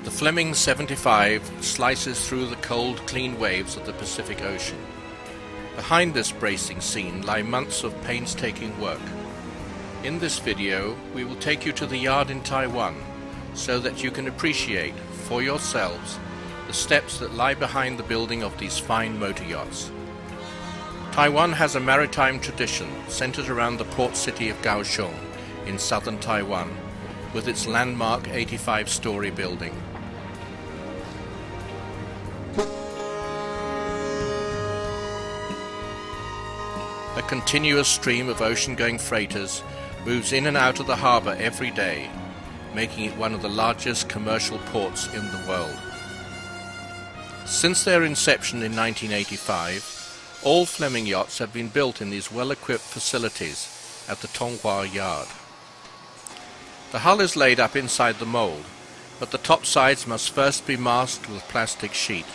The Fleming 75 slices through the cold, clean waves of the Pacific Ocean. Behind this bracing scene lie months of painstaking work. In this video, we will take you to the yard in Taiwan so that you can appreciate for yourselves the steps that lie behind the building of these fine motor yachts. Taiwan has a maritime tradition centered around the port city of Kaohsiung in southern Taiwan, with its landmark 85-story building. A continuous stream of ocean-going freighters moves in and out of the harbour every day, making it one of the largest commercial ports in the world. Since their inception in 1985, all Fleming yachts have been built in these well-equipped facilities at the Tonghua yard. The hull is laid up inside the mould, but the top sides must first be masked with plastic sheet.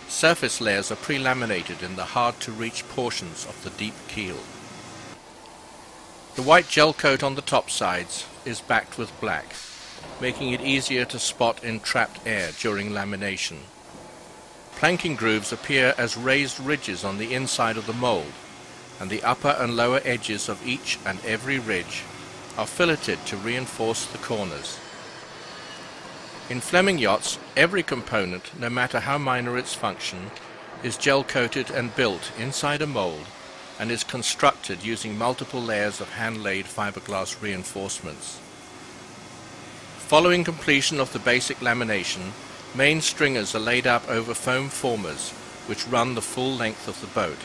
Surface layers are pre-laminated in the hard-to-reach portions of the deep keel. The white gel coat on the top sides is backed with black, making it easier to spot entrapped air during lamination. Planking grooves appear as raised ridges on the inside of the mould, and the upper and lower edges of each and every ridge are filleted to reinforce the corners. In Fleming yachts, every component, no matter how minor its function, is gel-coated and built inside a mould and is constructed using multiple layers of hand-laid fiberglass reinforcements. Following completion of the basic lamination, main stringers are laid up over foam formers which run the full length of the boat.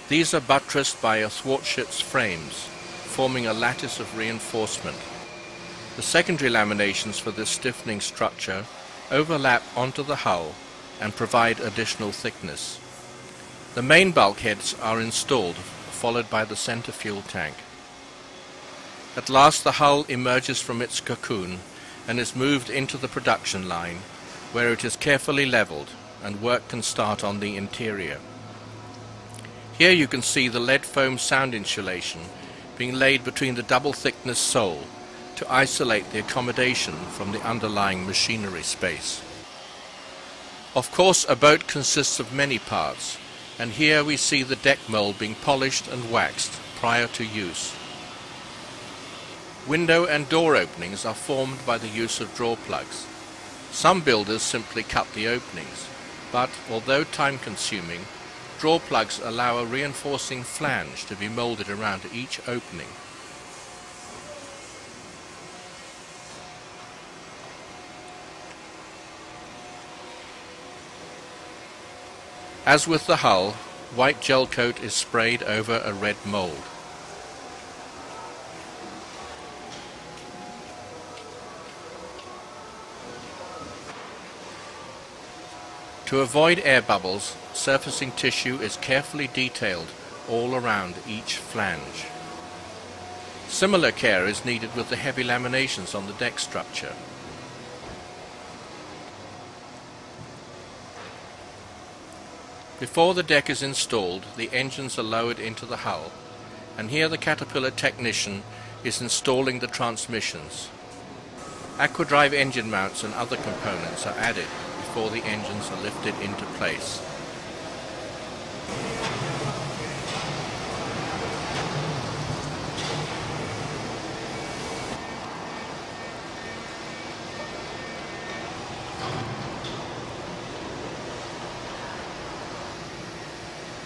These are buttressed by athwartships frames, forming a lattice of reinforcement. The secondary laminations for this stiffening structure overlap onto the hull and provide additional thickness. The main bulkheads are installed, followed by the center fuel tank. At last the hull emerges from its cocoon and is moved into the production line, where it is carefully leveled and work can start on the interior. Here you can see the lead foam sound insulation being laid between the double thickness sole to isolate the accommodation from the underlying machinery space. Of course, a boat consists of many parts, and here we see the deck mould being polished and waxed prior to use. Window and door openings are formed by the use of draw plugs. Some builders simply cut the openings, but although time-consuming, draw plugs allow a reinforcing flange to be moulded around each opening. As with the hull, white gel coat is sprayed over a red mould. To avoid air bubbles, surfacing tissue is carefully detailed all around each flange. Similar care is needed with the heavy laminations on the deck structure. Before the deck is installed, the engines are lowered into the hull, and here the Caterpillar technician is installing the transmissions. Aquadrive engine mounts and other components are added before the engines are lifted into place.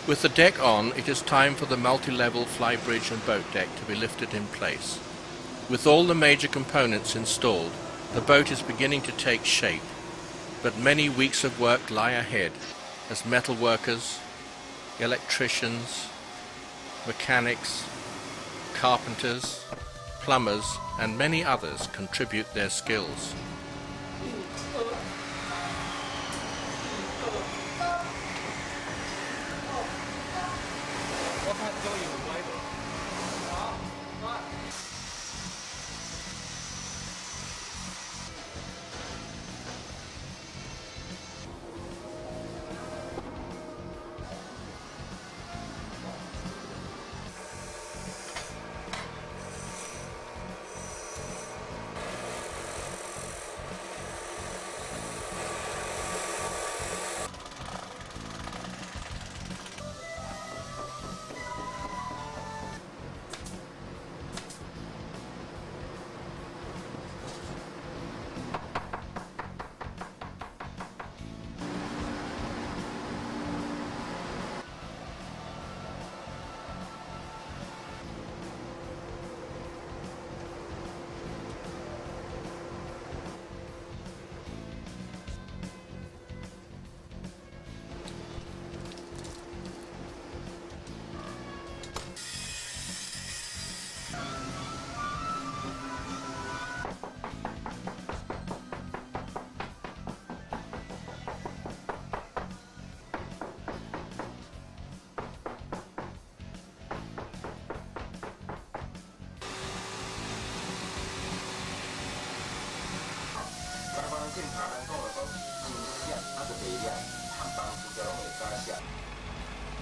With the deck on, it is time for the multi-level flybridge and boat deck to be lifted in place. With all the major components installed, the boat is beginning to take shape, but many weeks of work lie ahead as metal workers, electricians, mechanics, carpenters, plumbers, and many others contribute their skills.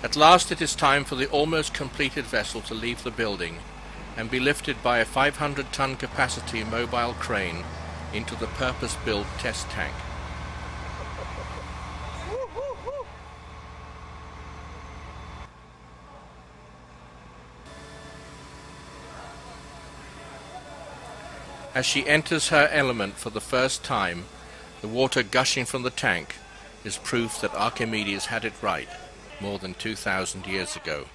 At last it is time for the almost completed vessel to leave the building and be lifted by a 500-ton capacity mobile crane into the purpose-built test tank. As she enters her element for the first time, the water gushing from the tank is proof that Archimedes had it right more than 2,000 years ago.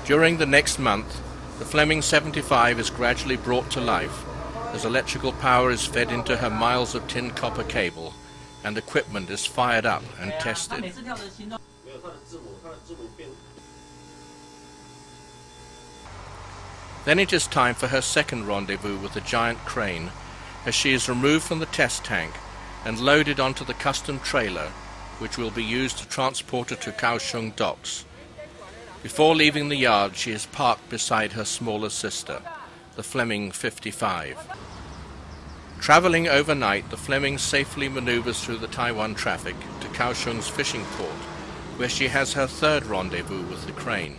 During the next month, the Fleming 75 is gradually brought to life as electrical power is fed into her miles of tin copper cable and equipment is fired up and tested. Then it is time for her second rendezvous with the giant crane as she is removed from the test tank and loaded onto the custom trailer which will be used to transport her to Kaohsiung docks. Before leaving the yard, she is parked beside her smaller sister, the Fleming 55. Traveling overnight, the Fleming safely maneuvers through the Taiwan traffic to Kaohsiung's fishing port, where she has her third rendezvous with the crane.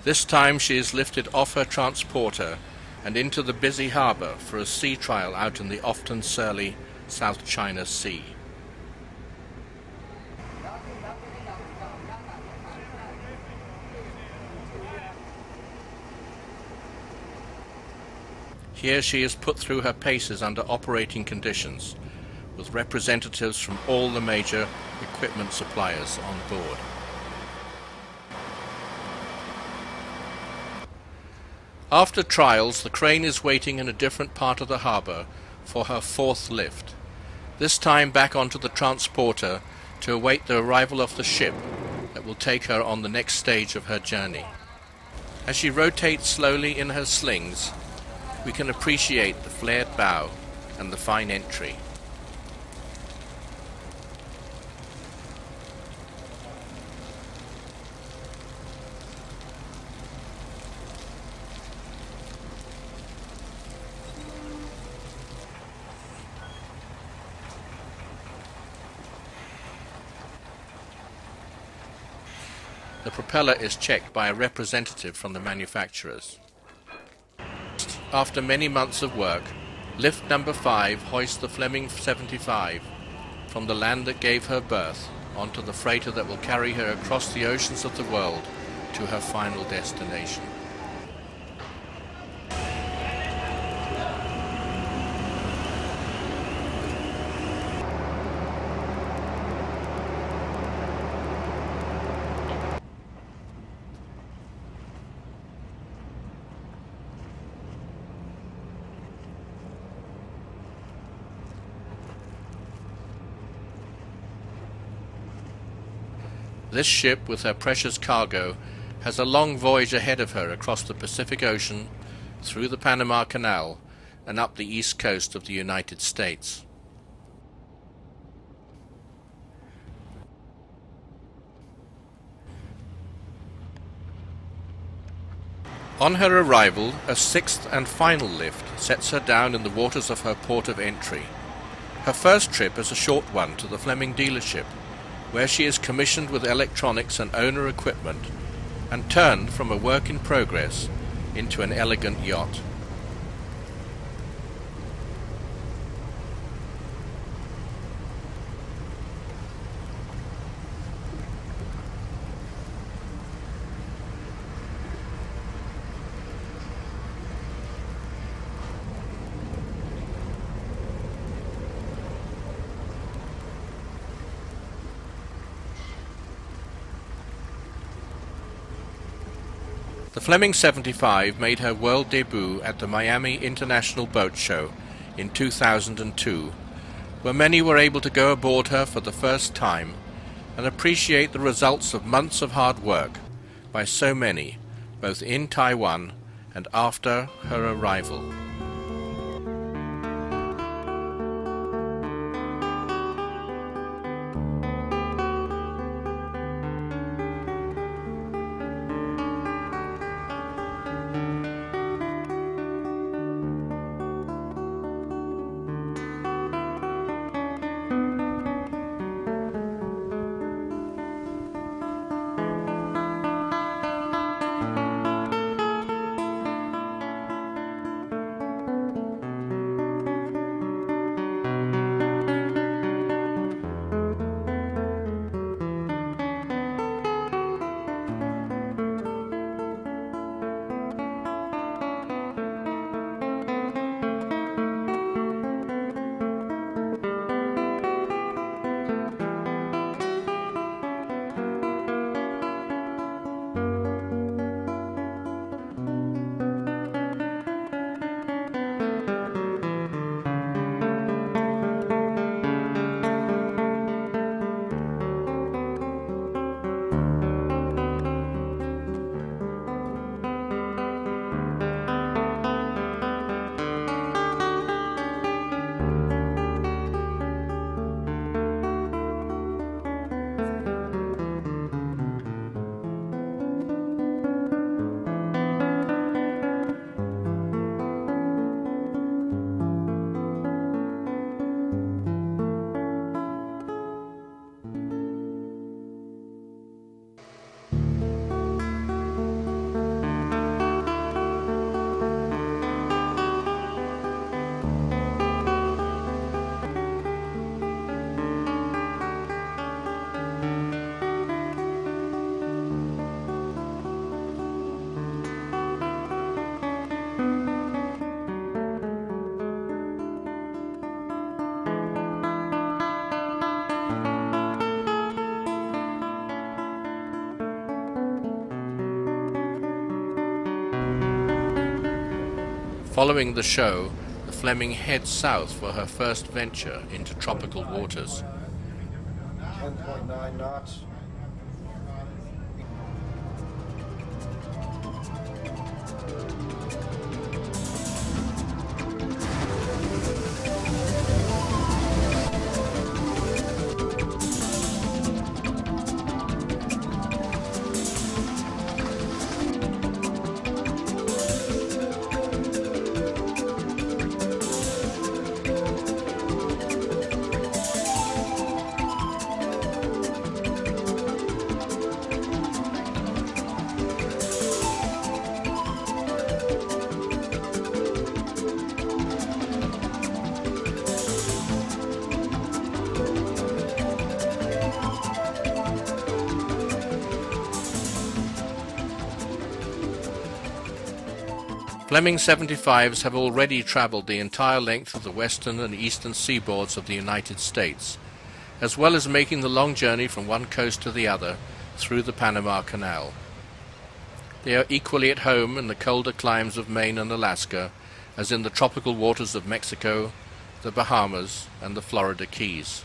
This time she is lifted off her transporter and into the busy harbour for a sea trial out in the often surly South China Sea. Here she is put through her paces under operating conditions, with representatives from all the major equipment suppliers on board. After trials, the crane is waiting in a different part of the harbour for her fourth lift, this time back onto the transporter to await the arrival of the ship that will take her on the next stage of her journey. As she rotates slowly in her slings, we can appreciate the flared bow and the fine entry. The propeller is checked by a representative from the manufacturers. After many months of work, lift number 5 hoists the Fleming 75 from the land that gave her birth onto the freighter that will carry her across the oceans of the world to her final destination. This ship, with her precious cargo, has a long voyage ahead of her across the Pacific Ocean, through the Panama Canal, and up the east coast of the United States. On her arrival, a sixth and final lift sets her down in the waters of her port of entry. Her first trip is a short one to the Fleming dealership, where she is commissioned with electronics and owner equipment and turned from a work in progress into an elegant yacht. The Fleming 75 made her world debut at the Miami International Boat Show in 2002, where many were able to go aboard her for the first time and appreciate the results of months of hard work by so many, both in Taiwan and after her arrival. Following the show, the Fleming heads south for her first venture into tropical waters. 10.9 knots. Fleming 75s have already travelled the entire length of the western and eastern seaboards of the United States, as well as making the long journey from one coast to the other through the Panama Canal. They are equally at home in the colder climes of Maine and Alaska as in the tropical waters of Mexico, the Bahamas, and the Florida Keys.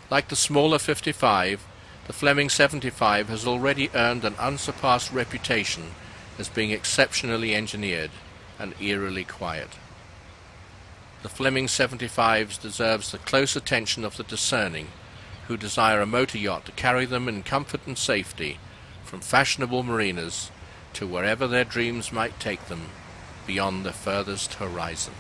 Like the smaller 55, the Fleming 75 has already earned an unsurpassed reputation as being exceptionally engineered and eerily quiet. The Fleming 75s deserves the close attention of the discerning, who desire a motor yacht to carry them in comfort and safety from fashionable marinas to wherever their dreams might take them beyond the furthest horizon.